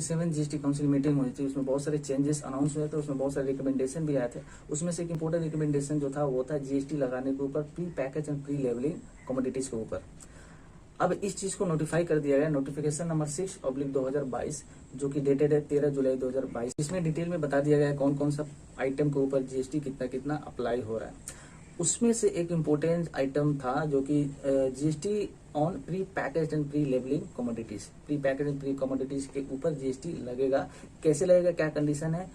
7 GST council meeting हुई थी, उसमें बहुत सारे चेंजेस अनाउंस हुए थे, उसमें बहुत सारे रिकमेंडेशन भी आए थे। उसमें से एक इम्पोर्टेंट रिकमेंडेशन जो था वो था जीएसटी लगाने के ऊपर pre package and pre labelling commodities के ऊपर। अब इस चीज को नोटिफाई कर दिया गया, नोटिफिकेशन नंबर 6/2022 जो कि डेटेड है 13 जुलाई 2022। इसमें डिटेल में बता दिया गया है कौन कौन सा आइटम के ऊपर जीएसटी कितना कितना अप्लाई हो रहा है। उसमें से एक इम्पोर्टेंट आइटम था जो कि GST on pre package and pre labelling commodities. Pre package and pre commodities के ऊपर जीएसटी लगेगा, कैसे लगेगा, क्या कंडीशन है,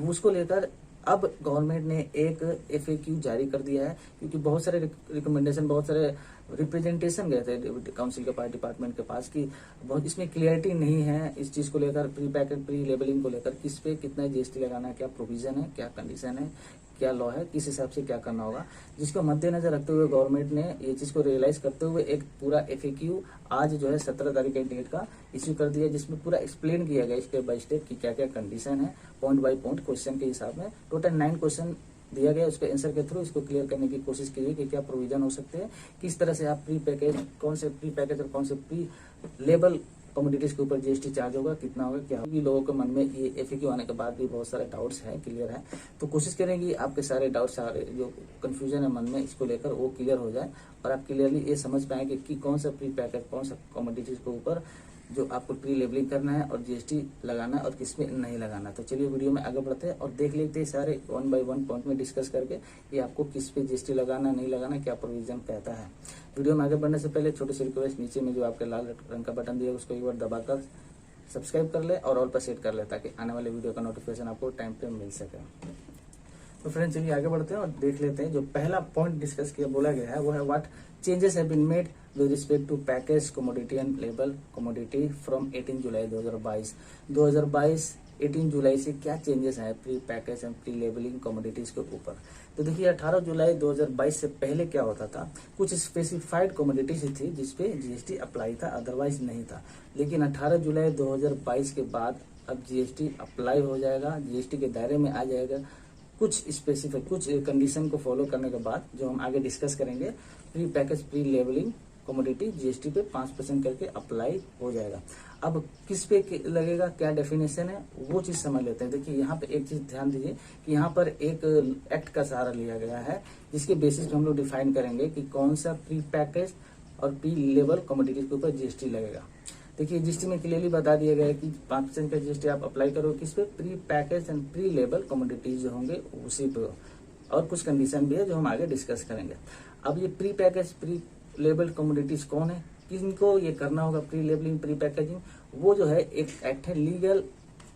उसको लेकर अब गवर्नमेंट ने एक FAQ जारी कर दिया है। क्योंकि बहुत सारे रिकमेंडेशन, बहुत सारे रिप्रेजेंटेशन गए थे काउंसिल के पास, डिपार्टमेंट के पास, कि बहुत इसमें क्लियरिटी नहीं है इस चीज को लेकर, प्री पैकेज प्री लेबलिंग को लेकर किस पे कितना जीएसटी लगाना है, क्या प्रोविजन है, क्या कंडीशन है, क्या लॉ है, किस हिसाब से क्या करना होगा। जिसको मद्देनजर रखते हुए गवर्नमेंट ने ये चीज को रियलाइज करते हुए एक पूरा FAQ आज जो है 17 तारीख के डेट का इश्यू कर दिया, जिसमें पूरा एक्सप्लेन किया गया स्टेप बाय स्टेप कि क्या क्या कंडीशन है, पॉइंट बाय पॉइंट क्वेश्चन के हिसाब में। टोटल 9 क्वेश्चन दिया गया, उसके आंसर के थ्रू इसको क्लियर करने की कोशिश की गई कि क्या प्रोविजन हो सकते हैं, किस तरह से आप प्री पैकेज, कौन से प्री पैकेज और कौन से प्री लेबल कमोडिटीज के ऊपर जीएसटी चार्ज होगा, कितना होगा, क्या होगा। लोगों के मन में ये FAQ आने के बाद भी बहुत सारे डाउट्स हैं, क्लियर है। तो कोशिश करेंगे आपके सारे डाउट्स, सारे जो कंफ्यूजन है मन में इसको लेकर वो क्लियर हो जाए और आप क्लियरली ये समझ पाएंगे कि कौन सा प्री पैकेज, कौन सा कमोडिटीज के ऊपर जो आपको प्री लेबलिंग करना है और जीएसटी लगाना है और किसमें नहीं लगाना। तो चलिए वीडियो में आगे बढ़ते हैं और देख लेते हैं सारे 1 by 1 पॉइंट में डिस्कस करके कि आपको किस पे जीएसटी लगाना नहीं लगाना, क्या प्रोविजन कहता है। वीडियो में आगे बढ़ने से पहले छोटी सी रिक्वेस्ट, नीचे में जो आपके लाल रंग का बटन दिया उसको एक बार दबाकर सब्सक्राइब कर ले और ऑल पर सेट कर ले ताकि आने वाले वीडियो का नोटिफिकेशन आपको टाइम पे मिल सके। तो फ्रेंड्स चलिए आगे बढ़ते हैं और देख लेते हैं। जो पहला पॉइंट डिस्कस किया बोला गया है वो है what changes have been made with respect to package commodity and label commodity from 18 July 2022। 2022 18 जुलाई से क्या चेंजेस है pre package and pre labelling commodities के ऊपर। तो देखिए 18 जुलाई 2022 से पहले क्या होता था, कुछ स्पेसिफाइड कमोडिटीज थी जिसपे जीएसटी अप्लाई था, अदरवाइज नहीं था। लेकिन 18 जुलाई 2022 के बाद अब जीएसटी अप्लाई हो जाएगा, जीएसटी के दायरे में आ जाएगा। कुछ स्पेसिफिक, कुछ कंडीशन को फॉलो करने के बाद जो हम आगे डिस्कस करेंगे, pre package pre labelling commodity GST पे 5% करके अप्लाई हो जाएगा। अब किस पे लगेगा, क्या डेफिनेशन है, वो चीज समझ लेते हैं। देखिए यहाँ पे एक चीज ध्यान दीजिए कि यहाँ पर एक एक्ट का सहारा लिया गया है जिसके बेसिस पे हम लोग डिफाइन करेंगे कि कौन सा प्री पैकेज और प्री लेबल कमोडिटी के ऊपर जीएसटी लगेगा। देखिए जीएसटी में क्लियरली बता दिया गया है कि 5% का जीएसटी आप अप्लाई करो किस पे, pre package and pre label commodities जो होंगे उसी पे, और कुछ कंडीशन भी है जो हम आगे डिस्कस करेंगे। अब ये pre package pre label commodities कौन है, किनको ये करना होगा प्री लेबलिंग प्री पैकेजिंग, वो जो है एक एक्ट है लीगल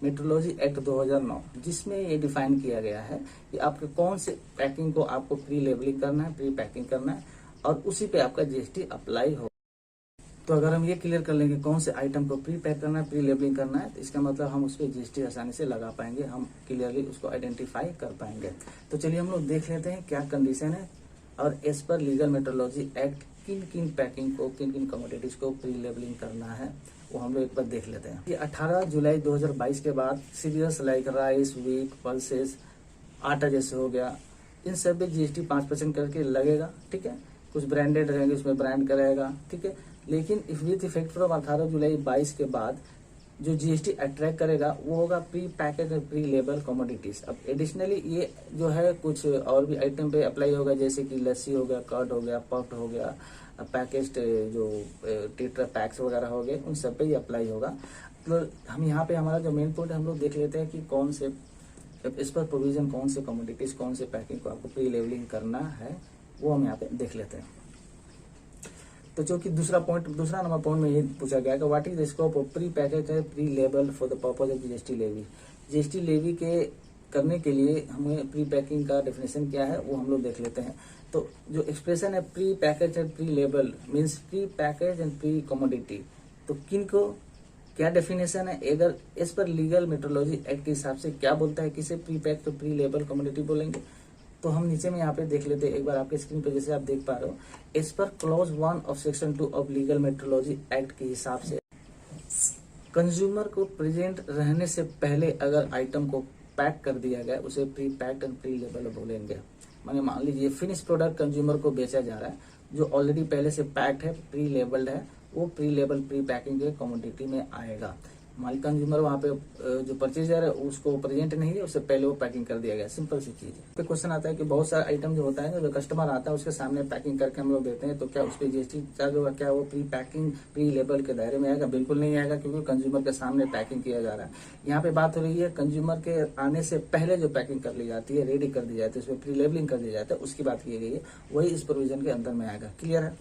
मेट्रोलॉजी एक्ट 2009, जिसमें ये डिफाइन किया गया है कि आपके कौन से पैकिंग को आपको प्री लेबलिंग करना है, प्री पैकिंग करना है और उसी पे आपका जीएसटी अप्लाई हो। तो अगर हम ये क्लियर कर लेंगे कौन से आइटम को प्री पैक करना है, प्री लेबलिंग करना है, तो इसका मतलब हम उस पर जीएसटी आसानी से लगा पाएंगे, हम क्लियरली उसको आइडेंटिफाई कर पाएंगे। तो चलिए हम लोग देख लेते हैं क्या कंडीशन है और as per legal metrology act किन किन पैकिंग को, किन किन कमोडिटीज को प्री लेबलिंग करना है वो हम लोग एक बार देख लेते हैं। ये 18 जुलाई 2022 के बाद serious like rice, wheat, pulses, आटा जैसे हो गया, इन सब पे जीएसटी 5% करके लगेगा। ठीक है, कुछ ब्रांडेड रहेंगे उसमें ब्रांड का रहेगा। ठीक है, लेकिन इफ विथ इफेक्ट फ्रॉम 18 जुलाई 22 के बाद जो जीएसटी अट्रैक्ट करेगा वो होगा प्री पैकेज और प्री लेबल कमोडिटीज। अब एडिशनली ये जो है कुछ और भी आइटम पे अप्लाई होगा, जैसे कि लस्सी हो गया, कर्ड हो गया, पफ्ड हो गया, पैकेज्ड जो टेट्रा पैक्स वगैरह हो गए, उन सब पे ये अप्लाई होगा। तो हम यहाँ पे हमारा जो मेन पॉइंट हम लोग देख लेते हैं कि कौन से इस पर प्रोविजन, कौन से कमोडिटीज, कौन से पैकिंग को आपको प्री लेबलिंग करना है वो हम यहाँ पे देख लेते हैं। तो जो कि दूसरा नंबर पॉइंट में ये पूछा गया कि what is the scope of pre package है pre label for the purpose of GST levy. GST levy के करने के लिए हमें प्री पैकिंग का डेफिनेशन क्या है वो हम लोग देख लेते हैं। तो जो एक्सप्रेशन है pre package and pre label means pre package and pre commodity, तो किन को क्या डेफिनेशन है, अगर इस पर लीगल मेट्रोलॉजी एक्ट के हिसाब से क्या बोलता है, किसे प्री पैक तो प्री लेबल कमोडिटी बोलेंगे। तो हम नीचे में यहाँ पे देख लेते हैं एक बार आपके स्क्रीन पे, जैसे आप देख पा रहे हो, इस पर clause 1 of section 2 of legal metrology act के हिसाब से कंज्यूमर को प्रेजेंट रहने से पहले अगर आइटम को पैक कर दिया गया उसे pre packed and pre label बोलेंगे। माने मान लीजिए फिनिश प्रोडक्ट कंज्यूमर को बेचा जा रहा है जो ऑलरेडी पहले से पैक्ड है, प्री लेबल्ड है, वो प्री लेबल प्री पैकिंग के कमोडिटी में आएगा। माल कंज्यूमर वहाँ पे जो परचेजर है उसको प्रेजेंट नहीं है, उससे पहले वो पैकिंग कर दिया गया, सिंपल सी चीज है। फिर क्वेश्चन आता है कि बहुत सारा आइटम जो होता है, जो कस्टमर आता है उसके सामने पैकिंग करके हम लोग देते हैं, तो क्या उस पर जीएसटी चार्ज होगा? क्या वो प्री पैकिंग प्री लेबल के दायरे में आएगा? बिल्कुल नहीं आएगा, क्योंकि कंज्यूमर के सामने पैकिंग किया जा रहा है। यहाँ पे बात हो रही है कंज्यूमर के आने से पहले जो पैकिंग कर ली जाती है, रेडी कर दी जाती है, उसमें प्री लेबलिंग कर दी जाती है, उसकी बात की गई है, वही इस प्रोविजन के अंदर में आएगा। क्लियर है?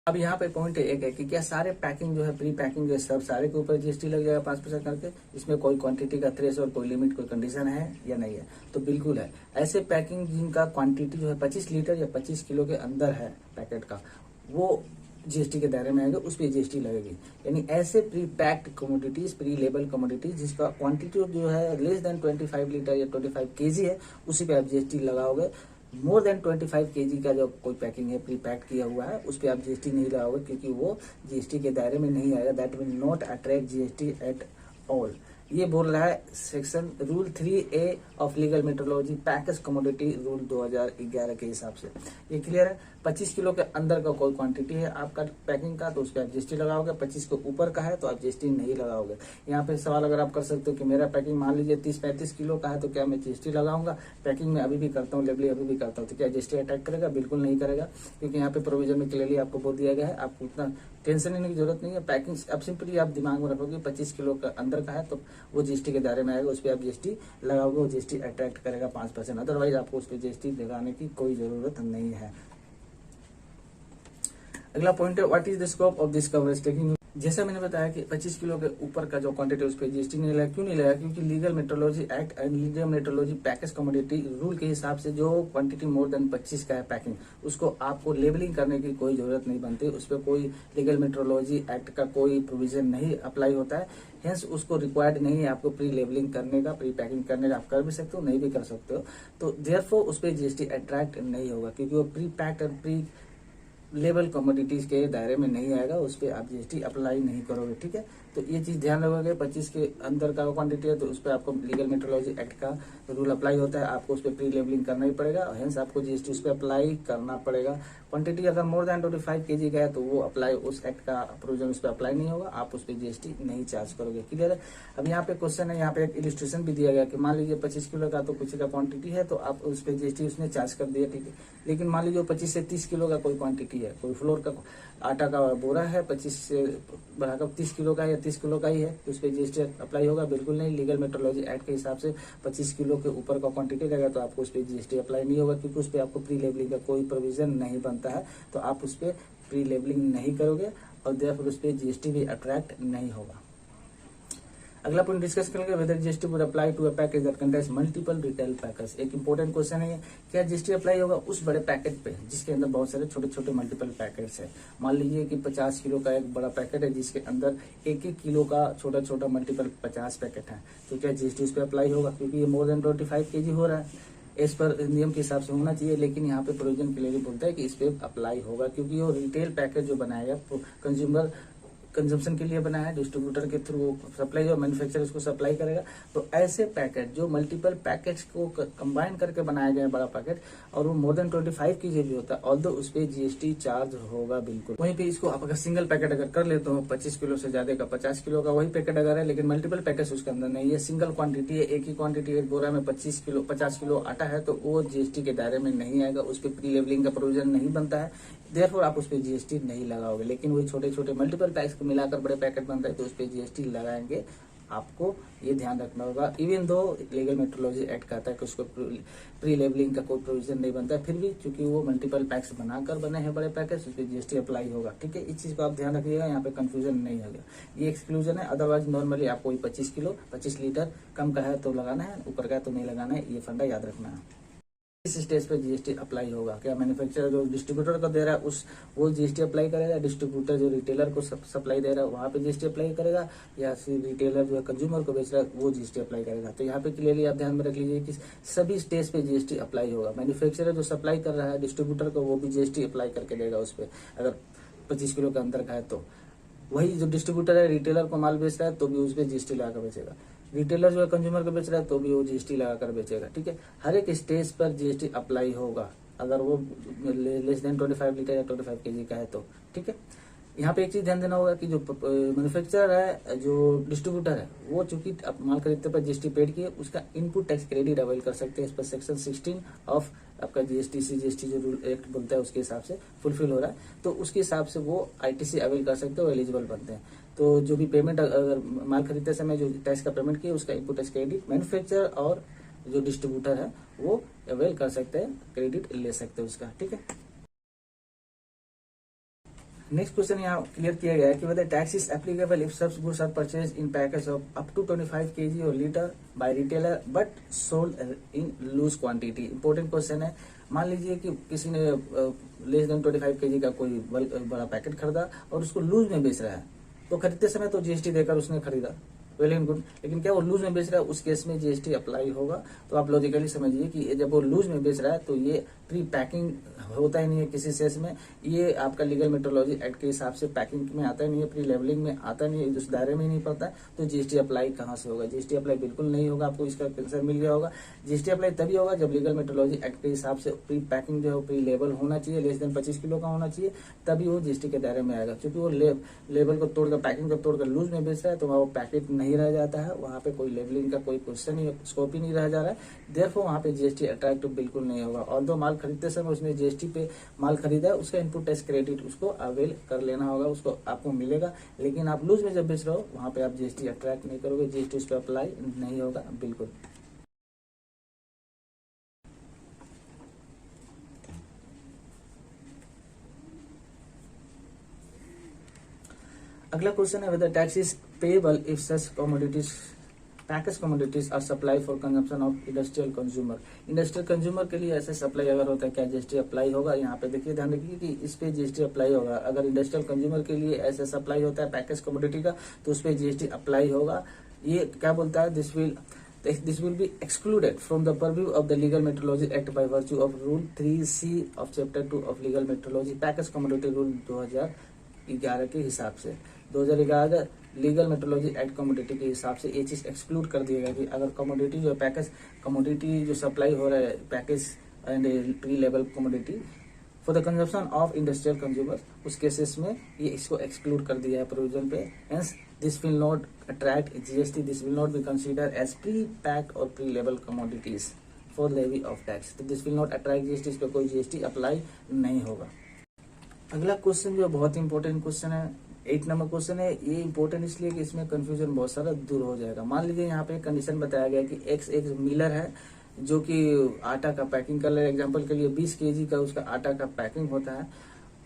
अब यहाँ पे पॉइंट एक है कि क्या सारे पैकिंग जो है, प्री पैकिंग जो है, सब सारे के ऊपर जीएसटी लग जाएगा 5% करके? इसमें कोई क्वांटिटी का थ्रेश और कोई लिमिट, कोई कंडीशन है या नहीं है? तो बिल्कुल है। ऐसे पैकिंग जिनका क्वांटिटी जो है 25 लीटर या 25 किलो के अंदर है पैकेट का, वो जीएसटी के दायरे में आएगा, उस पर जीएसटी लगेगी। यानी ऐसे pre packed commodities, pre label commodities जिसका क्वांटिटी जो है लेस देन 25 लीटर या 25 केजी है, उसी पे आप जीएसटी लगाओगे। मोर देन 25 केजी का जो कोई पैकिंग है, प्री पैक किया हुआ है, उस पर आप जीएसटी नहीं लगाओगे, क्योंकि वो जीएसटी के दायरे में नहीं आएगा। That will not attract GST at all. ये बोल रहा है section rule 3A of legal metrology package commodity rule 2011 के हिसाब से। ये क्लियर है? 25 किलो के अंदर का कोई क्वांटिटी है आपका पैकिंग का, तो उस पर आप जीएसटी लगाओगे। 25 के ऊपर का है तो आप जीएसटी नहीं लगाओगे। यहाँ पे सवाल अगर आप कर सकते हो कि मेरा पैकिंग मान लीजिए 30-35 किलो का है, तो क्या मैं जीएसटी लगाऊंगा? पैकिंग में अभी भी करता हूँ, लेबलिंग अभी भी करता हूँ, तो क्या जीएसटी अटैक करेगा? बिल्कुल नहीं करेगा, क्योंकि यहाँ पे प्रोविजन में क्लियरली आपको बोल दिया गया है। आपको उतना टेंशन लेने की जरूरत नहीं है। पैकिंग अब सिंपली आप दिमाग में रखोगे 25 किलो का अंदर का है तो वो जीएसटी के दायरे में आएगा, उस पर आप जीएसटी लगाओगे, वो जीएसटी अट्रैक्ट करेगा 5%। अदरवाइज आपको उस पर जीएसटी लगाने की कोई जरूरत नहीं है। अगला पॉइंट है what is the scope of this coverage taking. जैसा मैंने बताया कि 25 किलो के ऊपर का जो क्वांटिटी उस पर जीएसटी नहीं लगा। क्यों नहीं लगा? क्योंकि legal metrology act and legal metrology package commodity rule के हिसाब से जो क्वांटिटी मोर देन 25 का है पैकिंग, उसको आपको लेबलिंग करने की कोई जरूरत नहीं बनती। उस पर कोई लीगल मेट्रोलॉजी एक्ट का कोई प्रोविजन नहीं अप्लाई होता है। हेंस उसको रिक्वायर्ड नहीं है आपको प्री लेबलिंग करने का, प्री पैकिंग करने का। आप कर भी सकते हो, नहीं भी कर सकते हो, तो देयरफॉर उस पर जीएसटी अट्रैक्ट नहीं होगा, क्योंकि वो प्री पैक्ड और प्री लेबल कमोडिटीज के दायरे में नहीं आएगा, उस पर आप जीएसटी अप्लाई नहीं करोगे। ठीक है, तो ये चीज ध्यान रखोगे। 25 के अंदर का क्वांटिटी है तो उस पर आपको लीगल मेट्रोलॉजी एक्ट का रूल अप्लाई होता है, आपको उस पर प्री लेबलिंग करना ही पड़ेगा, और हेंस आपको जीएसटी उस पर अप्लाई करना पड़ेगा। क्वांटिटी अगर मोर देन 25 केजी का है तो वो अप्लाई, उस एक्ट का प्रोविजन उस पर अप्लाई नहीं होगा, आप उस पर जीएसटी नहीं चार्ज करोगे। क्लियर है? अब यहाँ पे क्वेश्चन है, यहाँ पे एक इलिस्ट्रेशन भी दिया गया कि मान लीजिए 25 किलो का तो कुछ का क्वांटिटी है तो आप उस पर जीएसटी उसने चार्ज कर दिया, ठीक है। लेकिन मान लीजिए 25 से 30 किलो का कोई क्वांटिटी है, कोई फ्लोर का आटा का बोरा है, 25 से बढ़ाकर 30 किलो का या 30 किलो का ही है, तो उस पर जीएसटी अप्लाई होगा? बिल्कुल नहीं। लीगल मेट्रोलॉजी एक्ट के हिसाब से 25 किलो के ऊपर का क्वांटिटी रहेगा तो आपको उस पर जीएसटी अप्लाई नहीं होगा, क्योंकि उस पर आपको प्री लेबलिंग का कोई प्रोविजन नहीं बनता है, तो आप उस पर प्री लेबलिंग नहीं करोगे और देयरफॉर उस पर जीएसटी भी अट्रैक्ट नहीं होगा। अगला पॉइंट डिस्कस करेंगे whether GST would apply to a package that contains multiple retail package. एक इंपॉर्टेंट क्वेश्चन है, क्या जीएसटी अप्लाई होगा उस बड़े पैकेट पे जिसके अंदर बहुत सारे छोटे छोटे मल्टीपल पैकेट्स है? मान लीजिए कि 50 किलो का एक बड़ा पैकेट है जिसके अंदर 1-1 किलो का छोटा छोटा मल्टीपल 50 पैकेट है, तो क्या जीएसटी उस पर अप्लाई होगा? क्योंकि ये मोर देन 25 केजी हो रहा है, इस पर नियम के हिसाब से होना चाहिए, लेकिन यहाँ पे प्रोविजन क्लियरली बोलता है कि इस पे अप्लाई होगा, क्योंकि वो रिटेल पैकेज जो बनाया गया कंज्यूमर कंजम्पशन के लिए बनाया है, डिस्ट्रीब्यूटर के थ्रू सप्लाई और मैन्युफैक्चरर उसको सप्लाई करेगा। तो ऐसे पैकेट जो मल्टीपल पैकेट्स को कंबाइन करके बनाया गया है बड़ा पैकेट, और वो मोर देन 25 की भी होता है, ऑल्दो उस पर जीएसटी चार्ज होगा बिल्कुल। वहीं पे इसको आप अगर सिंगल पैकेट अगर कर लेते हो 25 किलो से ज्यादा का, 50 किलो का वही पैकेट अगर है, लेकिन मल्टीपल पैकेट्स उसके अंदर नहीं है, सिंगल क्वांटिटी है, एक ही क्वांटिटी है, बोरा में 50 किलो आटा है, तो वो जीएसटी के दायरे में नहीं आएगा, उस पर प्री लेबलिंग का प्रोविजन नहीं बनता है, देयरफॉर आप उस पर जीएसटी नहीं लगाओगे। लेकिन वही छोटे छोटे मल्टीपल पैक्स को मिलाकर बड़े पैकेट बनता है तो उस पर जीएसटी लगाएंगे। आपको ये ध्यान रखना होगा, even though legal metrology act कहता है कि उसको प्री लेबलिंग का कोई प्रोविजन नहीं बनता है, फिर भी चूंकि वो मल्टीपल पैक्स बनाकर बने हैं बड़े पैकेज, उस पर जीएसटी अप्लाई होगा। ठीक है, इस चीज को आप ध्यान रखिएगा, यहाँ पे कंफ्यूजन नहीं होगा। ये एक्सक्लूजन है, अदरवाइज नॉर्मली आपको 25 किलो 25 लीटर कम का है तो लगाना है, ऊपर का है तो नहीं लगाना है, ये फंडा याद रखना है। इस स्टेज पे जीएसटी अप्लाई होगा। क्या मैन्युफैक्चरर जो डिस्ट्रीब्यूटर को दे रहा है वो जीएसटी अप्लाई करेगा, डिस्ट्रीब्यूटर जो रिटेलर को सप्लाई दे रहा है वहां पे जीएसटी अप्लाई करेगा, या फिर रिटेलर जो है कंज्यूमर को बेच रहा है वो जीएसटी अप्लाई करेगा? तो यहाँ पे क्लियरली आप ध्यान में रख लीजिए कि सभी स्टेज पे जीएसटी अप्लाई होगा। मैन्युफैक्चरर जो सप्लाई कर रहा है डिस्ट्रीब्यूटर को, वो भी जीएसटी अप्लाई करके देगा उस पर, अगर 25 किलो के अंदर का है तो। वही जो डिस्ट्रीब्यूटर है रिटेलर को माल बेच रहा है तो भी उस पर जीएसटी लगाकर बेचेगा, रिटेलर जो है कंज्यूमर को बेच रहा है तो भी वो जीएसटी लगाकर बेचेगा। ठीक है, हर एक स्टेज पर जीएसटी अप्लाई होगा, अगर वो लेस देन 25 लीटर या 25 केजी का है तो। ठीक है, यहाँ पे एक चीज ध्यान देना होगा कि जो मैन्युफैक्चरर है, जो डिस्ट्रीब्यूटर है, वो चूंकि आप माल खरीदते पर जीएसटी पेड किए, उसका इनपुट टैक्स क्रेडिट अवेल कर सकते हैं। इस पर सेक्शन 16 ऑफ आपका जीएसटी जो रूल एक्ट बोलता है उसके हिसाब से फुलफिल हो रहा है, तो उसके हिसाब से वो आईटीसी अवेल कर सकते हैं और एलिजिबल बनते हैं। तो जो भी पेमेंट अगर माल खरीदते समय जो टैक्स का पेमेंट किया, उसका इनपुट टैक्स क्रेडिट मैन्युफैक्चरर और जो डिस्ट्रीब्यूटर है वो अवेल कर सकते हैं, क्रेडिट ले सकते हैं उसका। ठीक है, नेक्स्ट क्वेश्चन यहाँ क्लियर किया गया है कि whether tax is applicable if such goods are purchased in package of up to 25 kg or liter by retailer but sold in loose quantity। Important question है। मान लीजिए कि किसी ने लेस देन 25 kg का कोई बड़ा पैकेट खरीदा और उसको लूज में बेच रहा है, तो खरीदते समय तो जीएसटी देकर उसने खरीदा, वेल एंड गुड, लेकिन क्या वो लूज में बेच रहा है, उस केस में जीएसटी अप्लाई होगा। तो आप लॉजिकली समझिए कि जब वो लूज में बेच रहा है तो ये प्री पैकिंग होता ही नहीं है किसी सेस में, ये आपका लीगल मेट्रोलॉजी एक्ट के हिसाब से पैकिंग में आता नहीं है, प्री लेवलिंग में आता नहीं है, उस दायरे में ही नहीं पड़ता है, तो जीएसटी अप्लाई कहाँ से होगा? जीएसटी अप्लाई बिल्कुल नहीं होगा। आपको इसका आंसर मिल गया होगा। जीएसटी अप्लाई तभी होगा जब लीगल मेट्रोलॉजी एक्ट के हिसाब से प्री पैकिंग जो है प्री लेवल होना चाहिए, लेस देन 25 किलो का होना चाहिए, तभी वो जीएसटी के दायरे में आएगा। क्योंकि वो लेवल को तोड़कर पैकिंग को तोड़कर लूज में बेच रहा है, तो वहाँ वो पैकेट नहीं रह जाता है, वहाँ पे कोई लेवलिंग का कोई क्वेश्चन ही स्कोप ही नहीं रह जा रहा है, देयरफॉर वहाँ पे जीएसटी अट्रैक्टिव बिल्कुल नहीं होगा। और दो माल खरीदते समय उसने जीएसटी पे माल खरीदा है, उसका इनपुट टैक्स क्रेडिट उसको अवेल कर लेना होगा, उसको आपको मिलेगा। लेकिन आप लूज में जब बेच रहे हो वहाँ पे आप जीएसटी अट्रैक्ट नहीं करोगे, जीएसटी उस पर अप्लाई नहीं होगा बिल्कुल। अगला क्वेश्चन है whether tax is payable if such commodities package commodities are supply for consumption of industrial consumer. Industrial consumer के लिए ऐसे सप्लाई अगर होता है, क्या जीएसटी अप्लाई होगा? यहाँ पे देखिए, ध्यान रखिए कि इस पे जीएसटी अप्लाई होगा। अगर इंडस्ट्रियल कंज्यूमर के लिए ऐसे सप्लाई होता है पैकेज कमोडिटी का, तो उस पर जीएसटी अप्लाई होगा। ये क्या बोलता है? This will be excluded from the purview of the legal metrology act by virtue of rule 3C of chapter 2 of legal metrology package commodity rule 2011 के हिसाब से। 2011 लीगल मेट्रोलॉजी एक्ट कमोडिटी के हिसाब से ये चीज एक्सक्लूड कर दिया गया कि अगर कमोडिटी जो पैकेज कमोडिटी जो सप्लाई हो रहा है package and pre level commodity for the consumption of industrial consumer, उस केसेस में ये इसको एक्सक्लूड कर दिया है प्रोविजन पे। Hence this will not attract GST, this will not be consider as pre packed और pre level commodities for levy of tax. तो this will not attract GST, इस पर कोई जीएसटी अप्लाई नहीं होगा। अगला क्वेश्चन जो बहुत इंपॉर्टेंट क्वेश्चन है, 8 नंबर क्वेश्चन है। ये इंपॉर्टेंट इसलिए कि इसमें कंफ्यूजन बहुत सारा दूर हो जाएगा। मान लीजिए यहाँ पे कंडीशन बताया गया कि एक मिलर है जो कि आटा का पैकिंग कर ले, एग्जांपल के लिए 20 केजी का उसका आटा का पैकिंग होता है,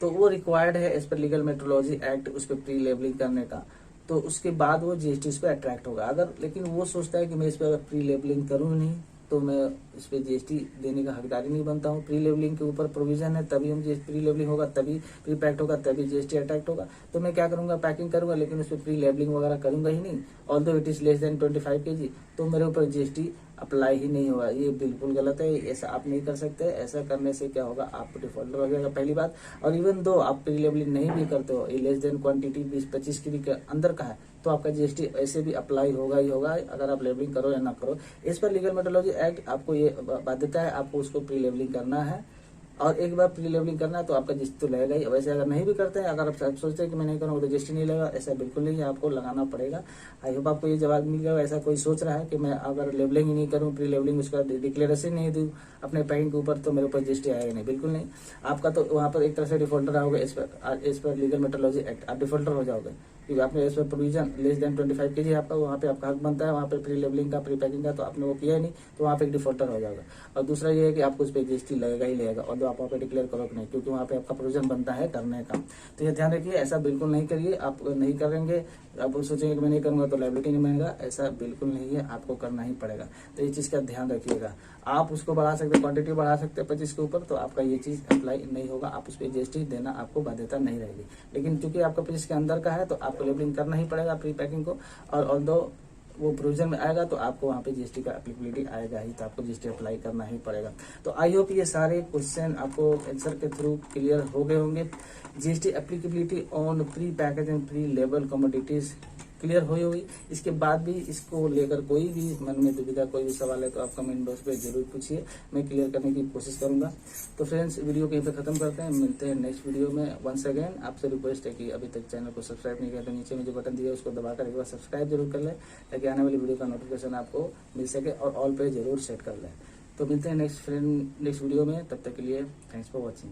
तो वो रिक्वायर्ड है as per legal metrology act उस पर प्री लेवलिंग करने का, तो उसके बाद वो जीएसटी उस पर अट्रैक्ट होगा। अगर लेकिन वो सोचता है कि मैं इस पर अगर प्री लेवलिंग करूँ नहीं तो मैं इस पे जीएसटी देने का हकदारी नहीं बनता हूँ। प्री लेवलिंग के ऊपर प्रोविजन है, तभी हम प्री लेवलिंग होगा, तभी प्री पैक्ड होगा, तभी जीएसटी अट्रैक्ट होगा। तो मैं क्या करूंगा? पैकिंग करूंगा, लेकिन उस पर प्री लेवलिंग वगैरह करूंगा ही नहीं। Although it is less than 25 kg, तो मेरे ऊपर जीएसटी अप्लाई ही नहीं होगा। ये बिल्कुल गलत है, ऐसा आप नहीं कर सकते। ऐसा करने से क्या होगा? आप डिफॉल्टर हो जाएगा पहली बात। और इवन दो आप प्री लेवलिंग नहीं भी करते हो, ये लेस देन क्वांटिटी 20-25 kg के अंदर का है, तो आपका जीएसटी ऐसे भी अप्लाई होगा ही होगा, अगर आप लेवलिंग करो या ना करो। इस पर लीगल मेट्रोलॉजी एक्ट आपको ये बाध्यता है, आपको उसको प्री लेवलिंग करना है। और एक बार प्री लेवलिंग करना है तो आपका जीएसटी तो लगेगा ही। वैसे अगर नहीं भी करते हैं, अगर आप सोचते हैं कि मैं नहीं करूँगा तो जीएसटी नहीं लगेगा, ऐसा बिल्कुल नहीं है, आपको लगाना पड़ेगा। आई होप आपको ये जवाब मिल गया। ऐसा कोई सोच रहा है कि मैं अगर लेवलिंग ही नहीं करूँ, प्री लेवलिंग उसका डिक्लेरेशन नहीं दूँ अपने पैकिंग के ऊपर, तो मेरे ऊपर जीएसटी आएगा नहीं, बिल्कुल नहीं। आपका तो वहाँ पर एक तरह से डिफॉल्टर आओगे इस पर लीगल मेट्रोलॉजी एक्ट, आप डिफॉल्टर हो जाओगे क्योंकि आपने इस पर प्रोविजन लेस देन 25 kg आपका वहाँ पे आपका हक बनता है, वहाँ पे प्री लेवलिंग का प्री पैकिंग का, तो आपने वो किया ही नहीं, तो वहाँ पे एक डिफॉल्टर हो जाएगा। और दूसरा ये है कि आपको उस पर जीएसटी लगेगा ही लगेगा, और जो आप वहाँ पे डिक्लेयर करो नहीं, क्योंकि वहाँ पे आपका प्रोविजन बनता है करने का। तो ये ध्यान रखिए, ऐसा बिल्कुल नहीं करिए। आप नहीं करेंगे, आप सोचेंगे कि मैं नहीं करूंगा तो लायबिलिटी नहीं बनेगा, ऐसा बिल्कुल नहीं है, आपको करना ही पड़ेगा। तो ये चीज का ध्यान रखिएगा। आप उसको बढ़ा सकते, क्वांटिटी बढ़ा सकते हैं 25 के ऊपर, तो आपका ये चीज अप्लाई नहीं होगा, आप उस पर जीएसटी देना आपको बाध्यता नहीं रहेगी। लेकिन चूंकि आपका 25 के अंदर का है, तो आपको लेबलिंग करना ही पड़ेगा प्री पैकिंग को, और ऑल्दो वो प्रोविजन में आएगा तो आपको वहाँ पे जीएसटी का एप्लीकेबिलिटी आएगा ही, तो आपको जीएसटी अप्लाई करना ही पड़ेगा। तो आई होप ये सारे क्वेश्चन आपको आंसर के थ्रू क्लियर हो गए होंगे। GST applicability on pre package and pre level commodities clear हुई हुई। इसके बाद भी इसको लेकर कोई भी मन में दुविधा, कोई भी सवाल है तो आप कमेंट बॉक्स पे जरूर पूछिए, मैं क्लियर करने की कोशिश करूंगा। तो फ्रेंड्स, वीडियो कहीं पे खत्म करते हैं, मिलते हैं नेक्स्ट वीडियो में। वंस अगेन आपसे रिक्वेस्ट है कि अभी तक चैनल को सब्सक्राइब नहीं किया तो नीचे में जो बटन दिया है उसको दबाकर एक बार सब्सक्राइब जरूर कर लें, ताकि आने वाली वीडियो का नोटिफिकेशन आपको मिल सके, और ऑल पे जरूर सेट कर लें। तो मिलते हैं नेक्स्ट वीडियो में, तब तक के लिए थैंक्स फॉर वॉचिंग।